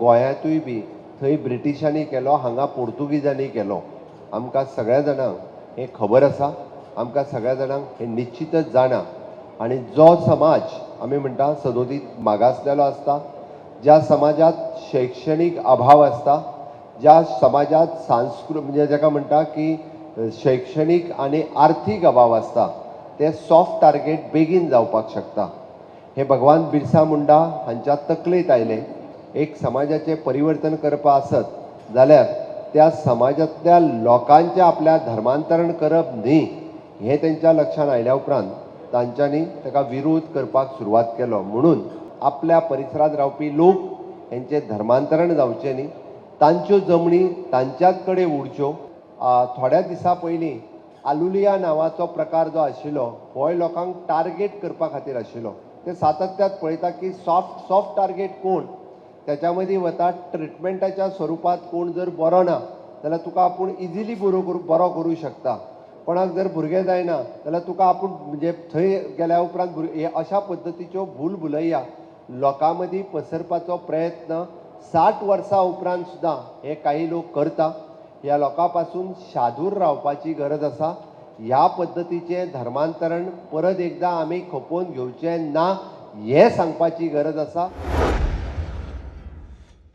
गोंयांतूय बी थंय ब्रिटिशांनी केलो, हांगा पोर्तुगीजांनी केलो. आमकां सगळ्या जाणांक हें खबर आसा, आमकां सगळ्या जाणांक हें निश्चितच जाणा. आनी जो समाज आमी म्हणटा सदोदीत मागासलेलो आसता, ज्या समाजात शैक्षणीक अभाव आसता, ज्या समाजात म्हणजे जाका म्हणटा की शैक्षणीक आनी आर्थीक अभाव आसता, ते सॉफ्ट टार्गेट बेगीन जावपाक शकता. हे भगवान बिरसा मुंडा हांच्या तकलेंत आयलें. एक समाजाचें परिवर्तन करपा आसत जाल्यार त्या समाजांतल्या लोकांचें आपल्या धर्मांतरण करप न्ही, हें तेंच्या लक्षांत आयल्या उपरांत तांच्यांनी ताका विरोध करपाक सुरवात केलो. म्हणून आपल्या परिसरांत रावपी लोक हेंचें धर्मांतरण जावचें न्ही, तांच्यो जमनी तांच्याच कडेन उरच्यो. थोड्या दिसां पयलीं आलुलिया नांवाचो प्रकार जो आशिल्लो, होय लोकांक टार्गेट करपा खातीर आशिल्लो. ते सातत्यात पळयता की सॉफ्ट टार्गेट कोण, त्याच्या मदीं वता ट्रिटमेंटाच्या स्वरुपात कोण जर बरो ना जाल्यार तुका आपूण इजिली बरो करूं शकता. कोणाक जर भुरगें जायना जाल्यार तुका आपूण म्हणजे थंय गेल्या उपरांत अशा पद्दतीच्यो भूलभुलैया लोकां मदीं पसरपाचो प्रयत्न 60 वर्सां उपरांत सुद्दां हे काही लोक करता. ह्या लोकां पासून शादूर रावपाची गरज आसा. ह्या पद्दतीचें धर्मांतरण परत एकदां आमी खपोवन घेवचें ना हें सांगपाची गरज आसा.